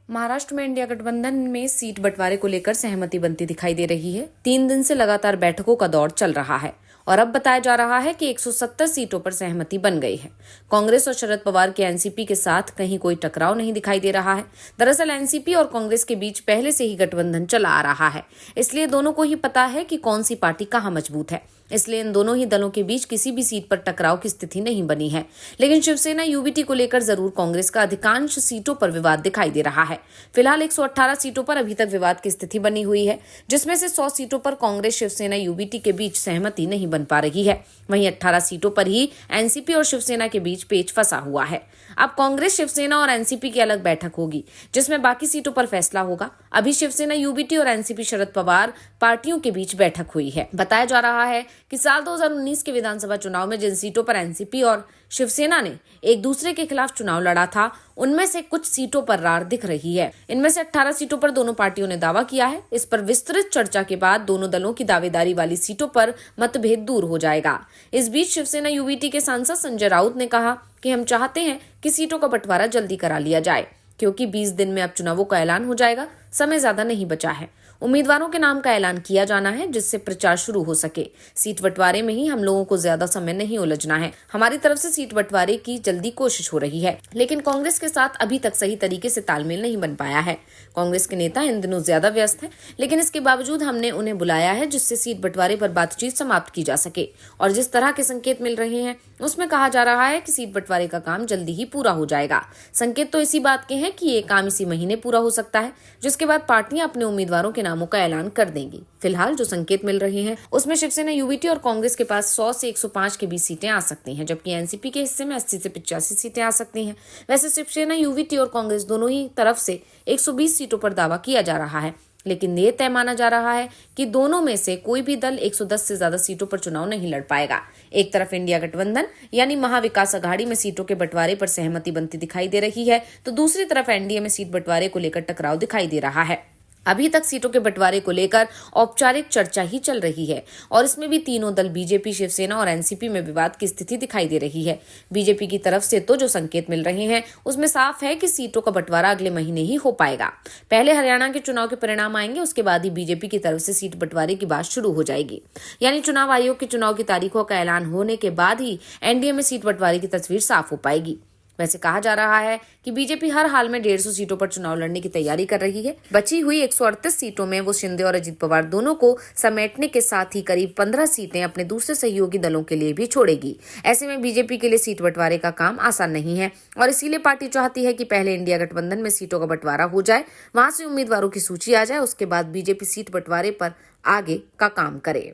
महाराष्ट्र में इंडिया गठबंधन में सीट बंटवारे को लेकर सहमति बनती दिखाई दे रही है। 3 दिन से लगातार बैठकों का दौर चल रहा है और अब बताया जा रहा है कि 170 सीटों पर सहमति बन गई है। कांग्रेस और शरद पवार के एनसीपी के साथ कहीं कोई टकराव नहीं दिखाई दे रहा है। दरअसल एनसीपी और कांग्रेस के बीच पहले से ही गठबंधन चला आ रहा है, इसलिए दोनों को ही पता है कि कौन सी पार्टी कहाँ मजबूत है। इसलिए इन दोनों ही दलों के बीच किसी भी सीट पर टकराव की स्थिति नहीं बनी है। लेकिन शिवसेना यूबीटी को लेकर जरूर कांग्रेस का अधिकांश सीटों पर विवाद दिखाई दे रहा है। फिलहाल 118 सीटों पर अभी तक विवाद की स्थिति बनी हुई है, जिसमें से 100 सीटों पर कांग्रेस शिवसेना यूबीटी के बीच सहमति नहीं बन पा रही है। वहीं 18 सीटों पर ही एनसीपी और शिवसेना के बीच पेच फंसा हुआ है। अब कांग्रेस, शिवसेना और एनसीपी की अलग बैठक होगी, जिसमें बाकी सीटों पर फैसला होगा। अभी शिवसेना यूबीटी और एनसीपी शरद पवार पार्टियों के बीच बैठक हुई है। बताया जा रहा है कि साल 2019 के विधानसभा चुनाव में जिन सीटों पर एनसीपी और शिवसेना ने एक दूसरे के खिलाफ चुनाव लड़ा था, उनमें से कुछ सीटों पर रार दिख रही है। इनमें से 18 सीटों पर दोनों पार्टियों ने दावा किया है। इस पर विस्तृत चर्चा के बाद दोनों दलों की दावेदारी वाली सीटों पर मतभेद दूर हो जाएगा। इस बीच शिवसेना यूबीटी के सांसद संजय राउत ने कहा कि हम चाहते हैं कि सीटों का बंटवारा जल्दी करा लिया जाए, क्योंकि 20 दिन में अब चुनावों का ऐलान हो जाएगा। समय ज्यादा नहीं बचा है। उम्मीदवारों के नाम का ऐलान किया जाना है, जिससे प्रचार शुरू हो सके। सीट बंटवारे में ही हम लोगों को ज्यादा समय नहीं उलझना है। हमारी तरफ से सीट बंटवारे की जल्दी कोशिश हो रही है, लेकिन कांग्रेस के साथ अभी तक सही तरीके से तालमेल नहीं बन पाया है। कांग्रेस के नेता इन दिनों ज्यादा व्यस्त हैं, लेकिन इसके बावजूद हमने उन्हें बुलाया है, जिससे सीट बंटवारे पर बातचीत समाप्त की जा सके। और जिस तरह के संकेत मिल रहे हैं, उसमें कहा जा रहा है कि सीट बंटवारे का काम जल्दी ही पूरा हो जाएगा। संकेत तो इसी बात के हैं कि ये काम इसी महीने पूरा हो सकता है, जिसके बाद पार्टियां अपने उम्मीदवारों के नामों का ऐलान कर देंगी। फिलहाल जो संकेत मिल रहे हैं, उसमें शिवसेना यूबीटी और कांग्रेस के पास 100 से 105 के बीच सीटें आ सकती हैं, जबकि एनसीपी के हिस्से में 80 से 85 सीटें आ सकती हैं। वैसे शिवसेना यूबीटी और कांग्रेस दोनों ही तरफ से 120 सीटों पर दावा किया जा रहा है, लेकिन ये तय माना जा रहा है कि दोनों में से कोई भी दल 110 से ज्यादा सीटों पर चुनाव नहीं लड़ पाएगा। एक तरफ इंडिया गठबंधन यानी महाविकास अघाड़ी में सीटों के बंटवारे पर सहमति बनती दिखाई दे रही है, तो दूसरी तरफ एनडीए में सीट बंटवारे को लेकर टकराव दिखाई दे रहा है। अभी तक सीटों के बंटवारे को लेकर औपचारिक चर्चा ही चल रही है और इसमें भी तीनों दल बीजेपी, शिवसेना और एनसीपी में विवाद की स्थिति दिखाई दे रही है। बीजेपी की तरफ से तो जो संकेत मिल रहे हैं, उसमें साफ है कि सीटों का बंटवारा अगले महीने ही हो पाएगा। पहले हरियाणा के चुनाव के परिणाम आएंगे, उसके बाद ही बीजेपी की तरफ से सीट बंटवारे की बात शुरू हो जाएगी। यानी चुनाव आयोग के चुनाव की तारीखों का ऐलान होने के बाद ही एनडीए में सीट बंटवारे की तस्वीर साफ हो पाएगी। वैसे कहा जा रहा है कि बीजेपी हर हाल में 150 सीटों पर चुनाव लड़ने की तैयारी कर रही है। बची हुई 138 सीटों में वो शिंदे और अजित पवार दोनों को समेटने के साथ ही करीब 15 सीटें अपने दूसरे सहयोगी दलों के लिए भी छोड़ेगी। ऐसे में बीजेपी के लिए सीट बंटवारे का काम आसान नहीं है और इसीलिए पार्टी चाहती है कि पहले इंडिया गठबंधन में सीटों का बंटवारा हो जाए, वहां से उम्मीदवारों की सूची आ जाए, उसके बाद बीजेपी सीट बंटवारे पर आगे का काम करे।